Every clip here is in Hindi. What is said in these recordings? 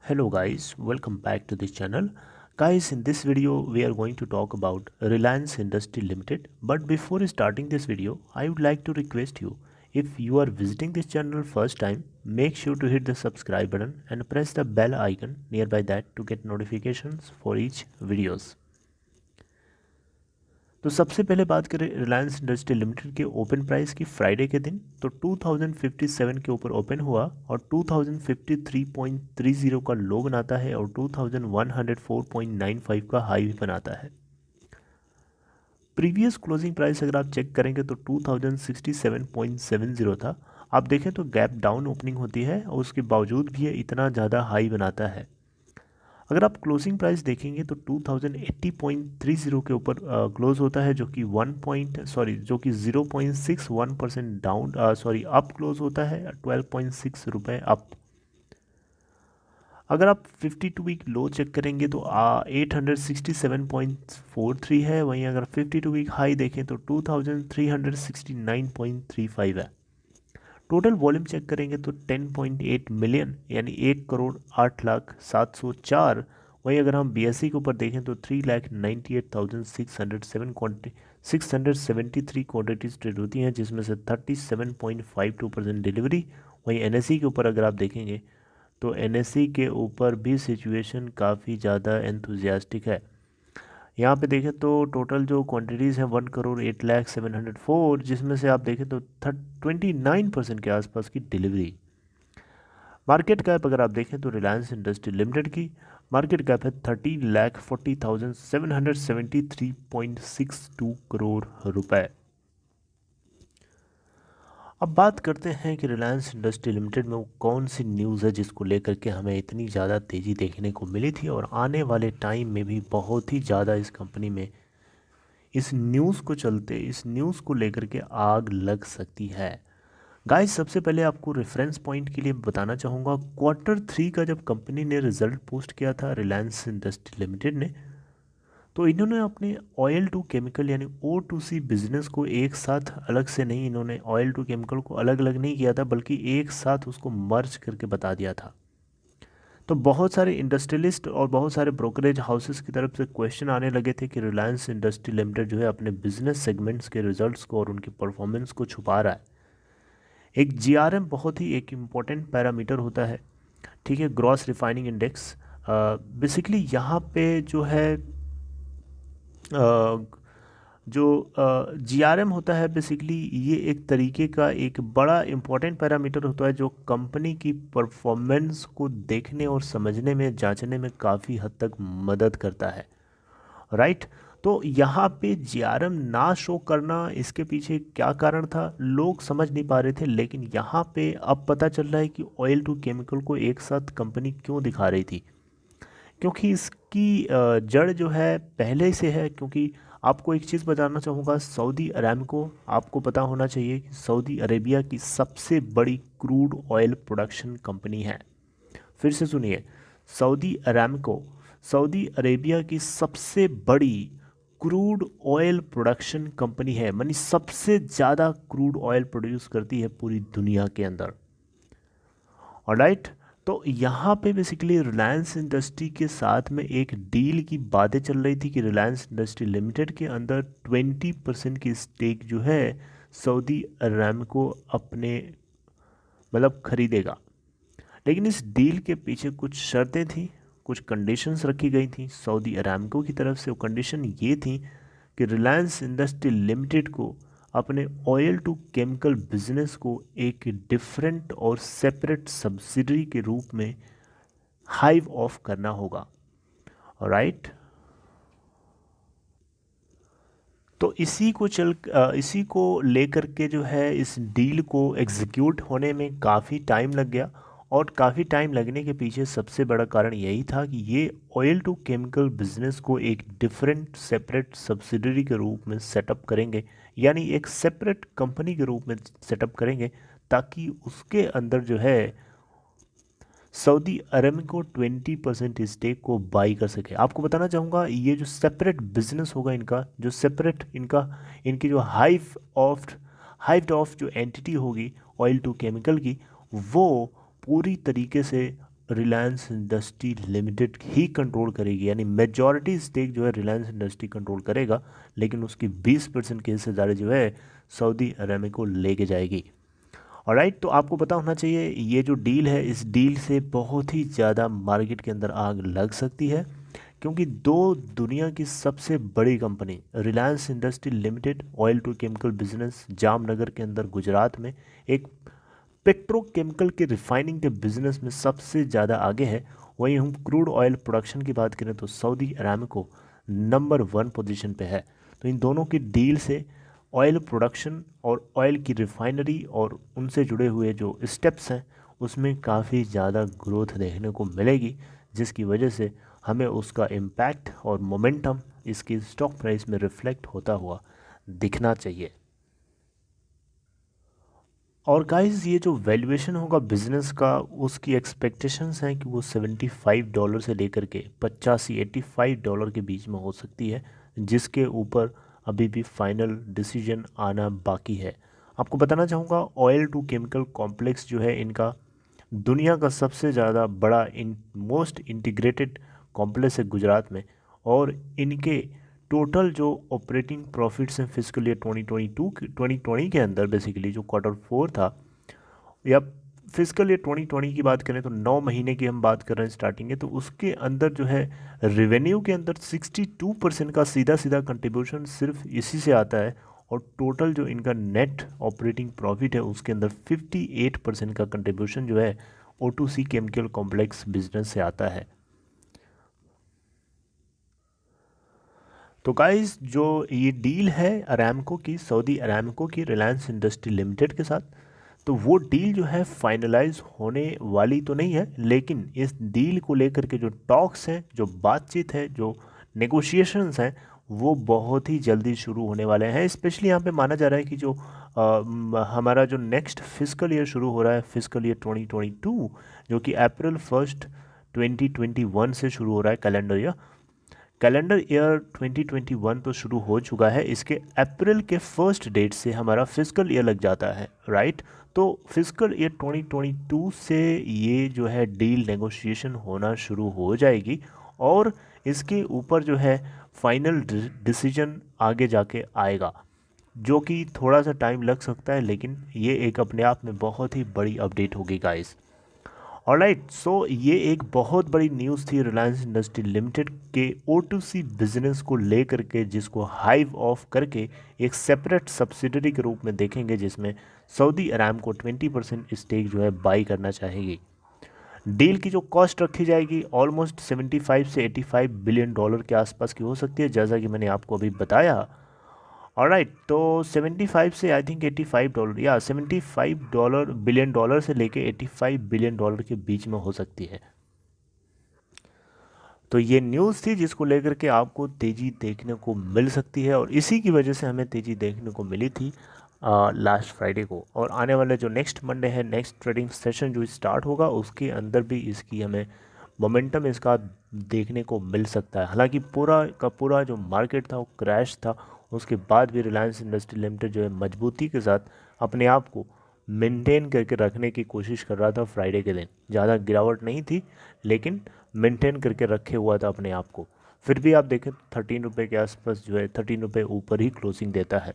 Hello guys, welcome back to this channel. Guys, in this video we are going to talk about Reliance Industry Limited. But before starting this video, I would like to request you, if you are visiting this channel first time, make sure to hit the subscribe button and press the bell icon nearby that to get notifications for each videos. तो सबसे पहले बात करें रिलायंस इंडस्ट्री लिमिटेड के ओपन प्राइस की फ्राइडे के दिन, तो 2057 के ऊपर ओपन हुआ और 2053.30 का लो बनाता है और 2104.95 का हाई भी बनाता है। प्रीवियस क्लोजिंग प्राइस अगर आप चेक करेंगे तो 2067.70 था। आप देखें तो गैप डाउन ओपनिंग होती है और उसके बावजूद भी ये इतना ज़्यादा हाई बनाता है। अगर आप क्लोजिंग प्राइस देखेंगे तो 2080.30 के ऊपर क्लोज होता है, जो कि 0.61% डाउन अप क्लोज होता है, 12.6 रुपये अप। अगर आप 52 वीक लो चेक करेंगे तो 867.43 है। वहीं अगर 52 वीक हाई देखें तो 2369.35 है। टोटल वॉल्यूम चेक करेंगे तो 10.8 मिलियन यानी 1,08,07,004। वहीं अगर हम बीएससी के ऊपर देखें तो 3,98,673 क्वांटिटीज ट्रेड होती हैं, जिसमें से 37.52% डिलीवरी। वहीं एनएसई के ऊपर अगर आप देखेंगे तो एनएसई के ऊपर भी सिचुएशन काफ़ी ज़्यादा एंथुजियास्टिक है। यहाँ पे देखें तो टोटल जो क्वांटिटीज़ हैं 1,08,07,004, जिसमें से आप देखें तो 29% के आसपास की डिलीवरी। मार्केट कैप अगर आप देखें तो रिलायंस इंडस्ट्री लिमिटेड की मार्केट कैप है 30,40,773.62 करोड़ रुपए। अब बात करते हैं कि रिलायंस इंडस्ट्री लिमिटेड में वो कौन सी न्यूज़ है जिसको लेकर के हमें इतनी ज़्यादा तेज़ी देखने को मिली थी और आने वाले टाइम में भी बहुत ही ज़्यादा इस कंपनी में इस न्यूज़ को लेकर के आग लग सकती है। गाइस, सबसे पहले आपको रेफरेंस पॉइंट के लिए बताना चाहूँगा, Q3 का जब कंपनी ने रिजल्ट पोस्ट किया था रिलायंस इंडस्ट्री लिमिटेड ने, तो इन्होंने अपने ऑयल टू केमिकल यानी O2C बिजनेस को एक साथ अलग से नहीं, इन्होंने ऑयल टू केमिकल को अलग अलग नहीं किया था, बल्कि एक साथ उसको मर्ज करके बता दिया था। तो बहुत सारे इंडस्ट्रियलिस्ट और बहुत सारे ब्रोकरेज हाउसेस की तरफ से क्वेश्चन आने लगे थे कि रिलायंस इंडस्ट्री लिमिटेड जो है अपने बिजनेस सेगमेंट्स के रिजल्ट्स को और उनकी परफॉर्मेंस को छुपा रहा है। एक जीआरएम बहुत ही एक इम्पॉर्टेंट पैरामीटर होता है, ठीक है, ग्रॉस रिफाइनिंग इंडेक्स। बेसिकली यहाँ पे जो है जो जीआरएम होता है, बेसिकली ये एक तरीके का एक बड़ा इम्पॉर्टेंट पैरामीटर होता है जो कंपनी की परफॉर्मेंस को देखने और समझने में, जांचने में काफ़ी हद तक मदद करता है, राइट। तो यहाँ पे जीआरएम ना शो करना, इसके पीछे क्या कारण था लोग समझ नहीं पा रहे थे, लेकिन यहाँ पे अब पता चल रहा है कि ऑयल टू केमिकल को एक साथ कंपनी क्यों दिखा रही थी। क्योंकि इसकी जड़ जो है पहले से है। क्योंकि आपको एक चीज़ बताना चाहूँगा, सऊदी अरामको, आपको पता होना चाहिए कि सऊदी अरेबिया की सबसे बड़ी क्रूड ऑयल प्रोडक्शन कंपनी है। फिर से सुनिए, सऊदी अरामको सऊदी अरेबिया की सबसे बड़ी क्रूड ऑयल प्रोडक्शन कंपनी है, यानी सबसे ज़्यादा क्रूड ऑयल प्रोड्यूस करती है पूरी दुनिया के अंदर, ऑलराइट। तो यहाँ पे बेसिकली रिलायंस इंडस्ट्री के साथ में एक डील की बातें चल रही थी कि रिलायंस इंडस्ट्री लिमिटेड के अंदर 20% की स्टेक जो है सऊदी अरामको अपने मतलब खरीदेगा। लेकिन इस डील के पीछे कुछ शर्तें थी, कुछ कंडीशंस रखी गई थी सऊदी अरामको की तरफ से। वो कंडीशन ये थी कि रिलायंस इंडस्ट्री लिमिटेड को अपने ऑयल टू केमिकल बिजनेस को एक डिफरेंट और सेपरेट सब्सिडरी के रूप में हाइव ऑफ करना होगा, राइट। तो इसी को लेकर के जो है इस डील को एग्जीक्यूट होने में काफ़ी टाइम लग गया। और काफ़ी टाइम लगने के पीछे सबसे बड़ा कारण यही था कि ये ऑयल टू केमिकल बिजनेस को एक डिफरेंट सेपरेट सब्सिडरी के रूप में सेटअप करेंगे, यानी एक सेपरेट कंपनी के रूप में सेटअप करेंगे, ताकि उसके अंदर जो है सऊदी अरेबिको 20% स्टेक को बाई कर सके। आपको बताना चाहूँगा, ये जो सेपरेट बिजनेस होगा इनका, जो सेपरेट इनकी जो हाइव्ड ऑफ जो एंटिटी होगी ऑयल टू केमिकल की, वो पूरी तरीके से रिलायंस इंडस्ट्री लिमिटेड ही कंट्रोल करेगी, यानी मेजॉरिटी स्टेक जो है रिलायंस इंडस्ट्री कंट्रोल करेगा, लेकिन उसकी 20% की हिस्सेदारी जो है सऊदी अरेबिको लेके जाएगी। ऑलराइट, तो आपको पता होना चाहिए ये जो डील है, इस डील से बहुत ही ज़्यादा मार्केट के अंदर आग लग सकती है, क्योंकि दो दुनिया की सबसे बड़ी company Reliance industry limited oil to chemical business Jamnagar के अंदर गुजरात में एक पेट्रोकेमिकल के रिफाइनिंग के बिजनेस में सबसे ज़्यादा आगे है। वहीं हम क्रूड ऑयल प्रोडक्शन की बात करें तो सऊदी अरामको नंबर 1 पोजीशन पे है। तो इन दोनों की डील से ऑयल प्रोडक्शन और ऑयल की रिफाइनरी और उनसे जुड़े हुए जो स्टेप्स हैं उसमें काफ़ी ज़्यादा ग्रोथ देखने को मिलेगी, जिसकी वजह से हमें उसका इम्पैक्ट और मोमेंटम इसकी स्टॉक प्राइस में रिफ्लेक्ट होता हुआ दिखना चाहिए। और गाइस, ये जो वैल्यूएशन होगा बिजनेस का, उसकी एक्सपेक्टेशंस हैं कि वो $75 से लेकर के 85 $85 के बीच में हो सकती है, जिसके ऊपर अभी भी फाइनल डिसीजन आना बाकी है। आपको बताना चाहूँगा, ऑयल टू केमिकल कॉम्प्लेक्स जो है इनका दुनिया का सबसे ज़्यादा बड़ा मोस्ट इंटीग्रेटेड कॉम्प्लेक्स है गुजरात में, और इनके टोटल जो ऑपरेटिंग प्रॉफिट्स हैं फिजिकल ईयर 2020 के अंदर, बेसिकली जो Q4 था, या फिजिकल ईयर 2020 की बात करें तो 9 महीने की हम बात कर रहे हैं स्टार्टिंग है, तो उसके अंदर जो है रेवेन्यू के अंदर 62% का सीधा सीधा कंट्रीब्यूशन सिर्फ इसी से आता है, और टोटल जो इनका नेट ऑपरेटिंग प्रॉफिट है उसके अंदर 58% का कंट्रीब्यूशन जो है O2C केमिकल कॉम्प्लेक्स बिजनेस से आता है। तो गाइस, जो ये डील है अरामको की, सऊदी अरामको की रिलायंस इंडस्ट्री लिमिटेड के साथ, तो वो डील जो है फाइनलाइज होने वाली तो नहीं है, लेकिन इस डील को लेकर के जो टॉक्स हैं, जो बातचीत है, जो नेगोशिएशंस हैं, वो बहुत ही जल्दी शुरू होने वाले हैं। स्पेशली यहाँ पे माना जा रहा है कि जो हमारा जो नेक्स्ट फिजिकल ईयर शुरू हो रहा है, फिजिकल ईयर 2022, जो कि अप्रैल 1 2021 से शुरू हो रहा है कैलेंडर ईयर 2021 तो शुरू हो चुका है, इसके अप्रैल के फर्स्ट डेट से हमारा फिजिकल ईयर लग जाता है, राइट। तो फिजिकल ईयर 2022 से ये जो है डील नेगोशिएशन होना शुरू हो जाएगी, और इसके ऊपर जो है फाइनल डिसीजन आगे जाके आएगा, जो कि थोड़ा सा टाइम लग सकता है, लेकिन ये एक अपने आप में बहुत ही बड़ी अपडेट होगी गाइस। ऑलराइट, सो ये एक बहुत बड़ी न्यूज़ थी रिलायंस इंडस्ट्री लिमिटेड के O2C बिजनेस को लेकर के, जिसको हाइव ऑफ करके एक सेपरेट सब्सिडरी के रूप में देखेंगे, जिसमें सऊदी अरामको 20% स्टेक जो है बाई करना चाहेगी। डील की जो कॉस्ट रखी जाएगी ऑलमोस्ट 75 से 85 बिलियन डॉलर के आसपास की हो सकती है, जैसा कि मैंने आपको अभी बताया। ऑलराइट, तो 75 से आई थिंक $85 या $75 बिलियन डॉलर से लेके $85 बिलियन डॉलर के बीच में हो सकती है। तो ये न्यूज़ थी जिसको लेकर के आपको तेज़ी देखने को मिल सकती है, और इसी की वजह से हमें तेज़ी देखने को मिली थी लास्ट फ्राइडे को। और आने वाले जो नेक्स्ट मंडे है, नेक्स्ट ट्रेडिंग सेशन जो स्टार्ट होगा, उसके अंदर भी इसकी हमें मोमेंटम इसका देखने को मिल सकता है। हालांकि पूरा का पूरा जो मार्केट था वो क्रैश था, उसके बाद भी रिलायंस इंडस्ट्री लिमिटेड जो है मजबूती के साथ अपने आप को मेंटेन करके रखने की कोशिश कर रहा था। फ्राइडे के दिन ज़्यादा गिरावट नहीं थी, लेकिन मेंटेन करके रखे हुआ था अपने आप को। फिर भी आप देखें 13 रुपये के आसपास जो है 13 रुपये ऊपर ही क्लोजिंग देता है।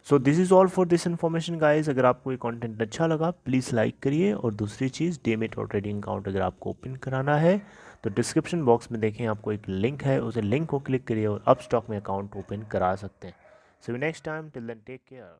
So this is all for this information guys. अगर आपको ये कंटेंट अच्छा लगा प्लीज़ लाइक करिए, और दूसरी चीज़, डीमेट और ट्रेडिंग अकाउंट अगर आपको ओपन कराना है तो डिस्क्रिप्शन बॉक्स में देखें आपको एक लिंक है, उस लिंक को क्लिक करिए और अब स्टॉक में अकाउंट ओपन करा सकते हैं। So next time, till then take care.